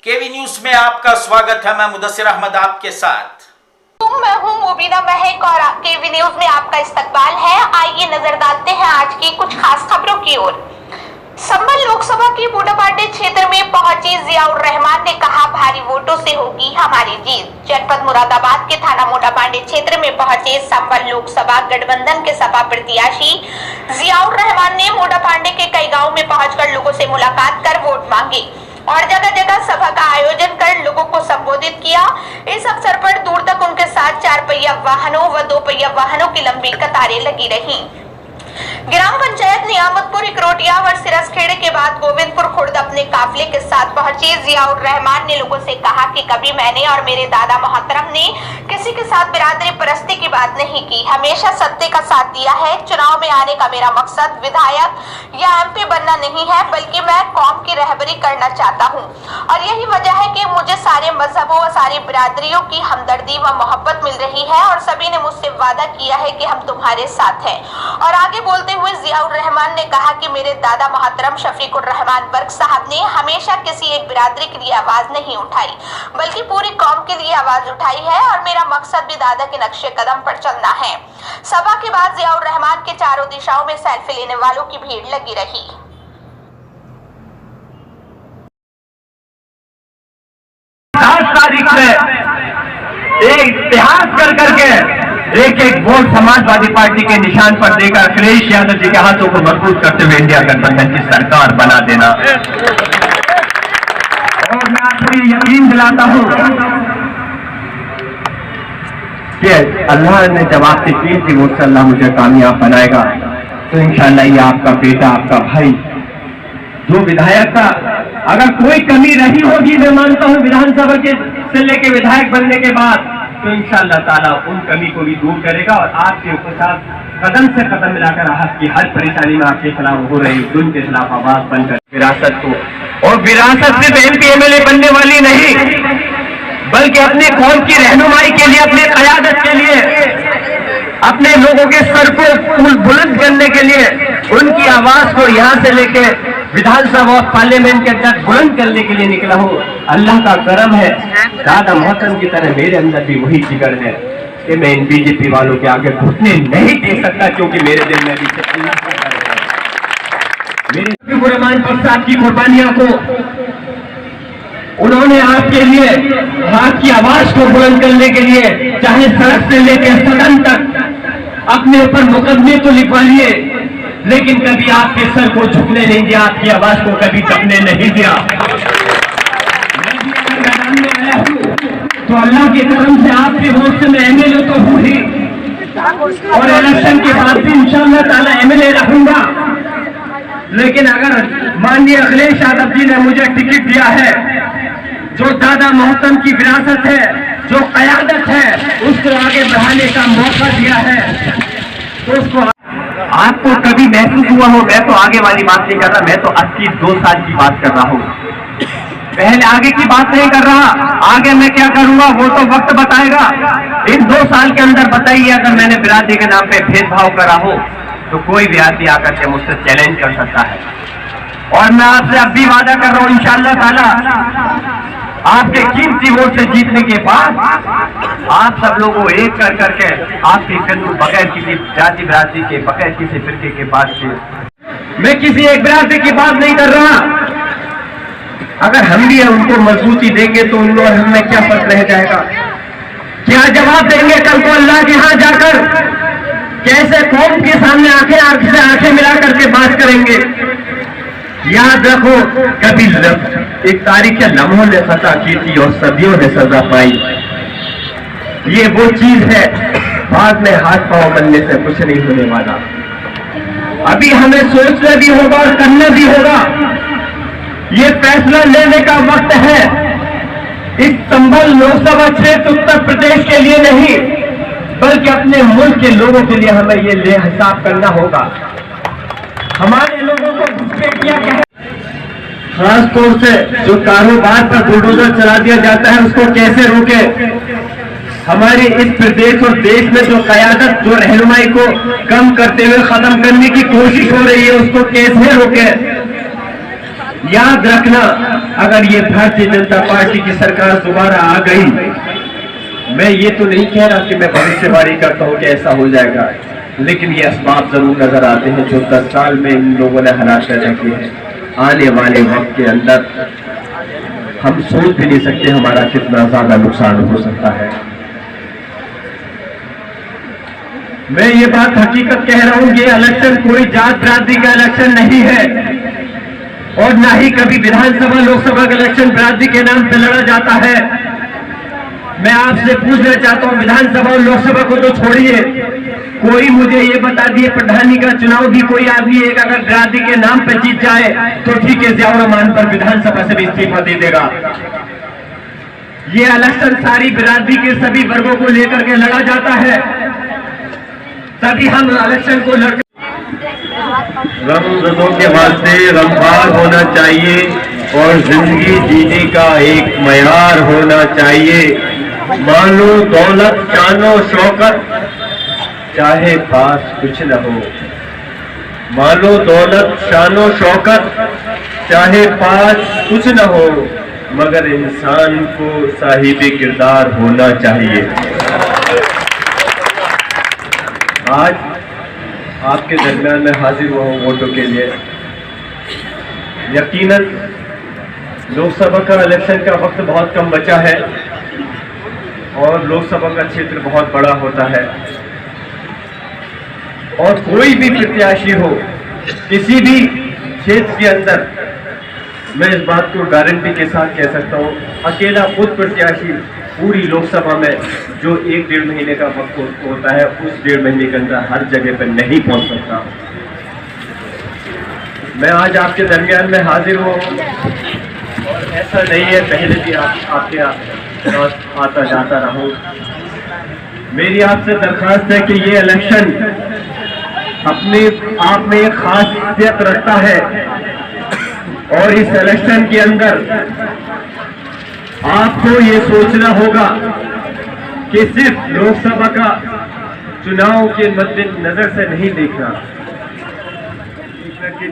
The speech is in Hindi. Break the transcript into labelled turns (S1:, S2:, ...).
S1: केवी न्यूज में आपका स्वागत है। मैं मुदस्सिर अहमद आपके साथ।
S2: मैं हूं मुबीना महक और केवी न्यूज में आपका इस्तकबाल है। आइए नजर डालते हैं आज की कुछ खास खबरों की ओर। संभल लोकसभा की बूढ़ापांडे क्षेत्र में पहुंची जियाउर रहमान ने कहा, भारी वोटों से होगी हमारी जीत। जनपद मुरादाबाद के थाना मोटापांडे क्षेत्र में पहुंचे संभल लोकसभा गठबंधन के सपा प्रत्याशी जियाउर रहमान ने मोटापांडे के कई गाँव में पहुंचकर लोगों से मुलाकात कर वोट मांगे और जगह जगह सभा का आयोजन कर लोगों को संबोधित किया। इस अवसर पर दूर तक उनके साथ 4 पहिया वाहनों व 2 पहिया वाहनों की लंबी कतारें लगी रहीं। ग्राम पंचायत नियामतपुर इकरोटिया व सिरसखेड़े के बाद गोविंदपुर खुर्द अपने काफिले के साथ पहुंचे जियाउर रहमान ने लोगों से कहा कि कभी मैंने और मेरे दादा मोहतरम ने किसी के साथ बिरादरी परस्ती की बात नहीं की, हमेशा सत्य का साथ दिया है। चुनाव में आने का मेरा मकसद विधायक या एमपी बनना नहीं है, बल्कि मैं कौम की रहबरी करना चाहता हूँ और यही वजह है कि मुझे सारे मजहबों व सारी बिरादरियों की हमदर्दी व मोहब्बत मिल रही है और सभी ने मुझसे वादा किया है कि हम तुम्हारे साथ हैं। और आगे बोलते हुए जियाउर रहमान ने कहा कि मेरे दादा मोहतरम शफीकुर रहमान बर्क साहब ने हमेशा किसी एक बिरादरी के लिए आवाज नहीं उठाई, बल्कि पूरी कौम के लिए आवाज उठाई है और मेरा मकसद भी दादा के नक्शे कदम पर चलना है। सभा के बाद जियाउर रहमान के चारों दिशाओं में सेल्फी लेने वालों की भीड़ लगी रही।
S3: 10 तारीख से एक इतिहास कर करके एक वोट समाजवादी पार्टी के निशान पर देकर अखिलेश यादव जी के हाथों को मजबूत करते हुए इंडिया गठबंधन की सरकार बना देना। और मैं आपको यकीन दिलाता हूं कि अल्लाह ने जब आपसे की थी वोट से अल्लाह मुझे कामयाब बनाएगा, तो इंशाअल्लाह ये आपका बेटा, आपका भाई जो विधायक का अगर कोई कमी रही होगी, मैं मानता हूं विधानसभा के से लेके विधायक बनने के बाद, तो इंशाअल्लाह ताला उन कमी को भी दूर करेगा और आपके साथ कदम से कदम मिलाकर आपकी हर परेशानी में आपके खिलाफ हो रही जुल्म के खिलाफ आवाज बनकर विरासत को, और विरासत सिर्फ एमपी एमएलए बनने वाली नहीं, बल्कि अपने कौम की रहनुमाई के लिए, अपने क़यादत के लिए, अपने लोगों के सर को बुलंद करने के लिए, उनकी आवाज को यहाँ से लेके विधानसभा और पार्लियामेंट के अंदर बुलंद करने के लिए निकला हूँ। अल्लाह का करम है, दादा मोहतरम की तरह मेरे अंदर भी वही जिगर है कि मैं इन बीजेपी वालों के आगे घुटने नहीं दे सकता, क्योंकि मेरे दिल में भी अल्लाह का डर है। मेरे शफीकुर रहमान साहब की कुर्बानियों को, उन्होंने आपके लिए आपकी आवाज को बुलंद करने के लिए चाहे सड़क से लेकर सदन तक अपने ऊपर मुकदमे तो लिखवा लिए, लेकिन कभी आपके सर को झुकने नहीं दिया, आपकी आवाज को कभी दबने नहीं दिया। मैं भी अगर मैदान में आया हूँ तो अल्लाह के करम से आपके वोट से मैं एमएलए तो हूँ ही, और इलेक्शन के बाद भी इंशाअल्लाह ताला एमएलए रहूंगा। लेकिन अगर माननीय अखिलेश यादव जी ने मुझे टिकट दिया है, जो दादा मोहतरम की विरासत है, जो क़यादत है, उसको आगे बढ़ाने का मौका दिया है, तो उसको आपको कभी महसूस हुआ हो, मैं तो आगे वाली बात नहीं कर रहा, मैं तो 82 साल की बात कर रहा हूँ, पहले आगे की बात नहीं कर रहा। आगे मैं क्या करूंगा वो तो वक्त बताएगा। इन 2 साल के अंदर बताइए, अगर मैंने बिरादरी के नाम पे भेदभाव करा हो तो कोई भी आदमी आकर के मुझसे चैलेंज कर सकता है। और मैं आपसे अब भी वादा कर रहा हूँ इंशाअल्लाह ताला आपके कीमती वोट से जीतने के बाद आप सब लोगों को एक कर करके आपकी फिल्म बगैर किसी जाति बिरादरी के, बगैर किसी फिरके के बात से, मैं किसी एक बिरादरी की बात नहीं कर रहा। अगर हम भी उनको मजबूती देंगे तो उन और हमें क्या फर्क रह जाएगा? क्या जवाब देंगे कल को अल्लाह के यहाँ जाकर? कैसे कौम के सामने आंखें मिला करके बात करेंगे? याद रखो, कभी एक तारीख के लम्हों ने सजा की थी और सदियों ने सजा पाई। ये वो चीज है, बाद में हाथ पांव बनने से कुछ नहीं होने वाला। अभी हमें सोचना भी होगा और करना भी होगा। ये फैसला लेने का वक्त है। इस संभल लोकसभा क्षेत्र उत्तर प्रदेश के लिए नहीं, बल्कि अपने मुल्क के लोगों के लिए हमें ये हिसाब करना होगा। हमारे लोगों को घुसपैठियां क्या है, खासतौर से जो कारोबार पर बुलडोजर चला दिया जाता है, उसको कैसे रोके? हमारे इस प्रदेश और देश में जो क़यादत, जो रहनुमाई को कम करते हुए खत्म करने की कोशिश हो रही है, उसको कैसे रोके? याद रखना, अगर ये भारतीय जनता पार्टी की सरकार दोबारा आ गई, मैं ये तो नहीं कह रहा कि मैं भविष्यवाणी करता हूं कि ऐसा हो जाएगा, लेकिन ये असबाब जरूर नजर आते हैं जो 10 साल में इन लोगों ने हालात पैदा किए हैं। आने वाले वक्त के अंदर हम सोच भी नहीं सकते हमारा कितना ज्यादा नुकसान हो सकता है। मैं ये बात हकीकत कह रहा हूं, ये इलेक्शन कोई जात बिरादरी का इलेक्शन नहीं है और ना ही कभी विधानसभा लोकसभा का इलेक्शन बिरादरी के नाम पे लड़ा जाता है। मैं आपसे पूछना चाहता हूं, विधानसभा और लोकसभा को तो छोड़िए, कोई मुझे ये बता दिए प्रधानी का चुनाव भी कोई आदमी एक अगर बिरादरी के नाम पे जीत जाए तो ठीक है, जियाउर रहमान पर विधानसभा से भी इस्तीफा दे देगा। ये इलेक्शन सारी बिरादरी के सभी वर्गों को लेकर के लड़ा जाता है, तभी हम इलेक्शन को लड़
S4: रमज़ानों के वास्ते रमज़ान होना चाहिए और जिंदगी जीने का एक मयार होना चाहिए। मानो दौलत शानो शौकत चाहे पास कुछ न हो, मानो दौलत शानो शौकत चाहे पास कुछ न हो, मगर इंसान को साहिब किरदार होना चाहिए। आज आपके दरमियान में हाजिर हुआ हूँ वोटों के लिए। यकीनन लोकसभा का इलेक्शन का वक्त बहुत कम बचा है और लोकसभा का क्षेत्र बहुत बड़ा होता है और कोई भी प्रत्याशी हो किसी भी क्षेत्र के अंदर, मैं इस बात को गारंटी के साथ कह सकता हूँ, अकेला खुद प्रत्याशी पूरी लोकसभा में जो 1-1.5 महीने का वक्त होता है उस 1.5 महीने के अंदर हर जगह पर नहीं पहुंच सकता। मैं आज आपके दरमियान में हाजिर हूँ और ऐसा नहीं है पहले भी आपके पास आता जाता रहूं। मेरी आपसे दरखास्त है कि ये इलेक्शन अपने आप में एक खासियत रखता है और इस इलेक्शन के अंदर आपको ये सोचना होगा कि सिर्फ लोकसभा का चुनाव के मद्देनजर से नहीं देखना कि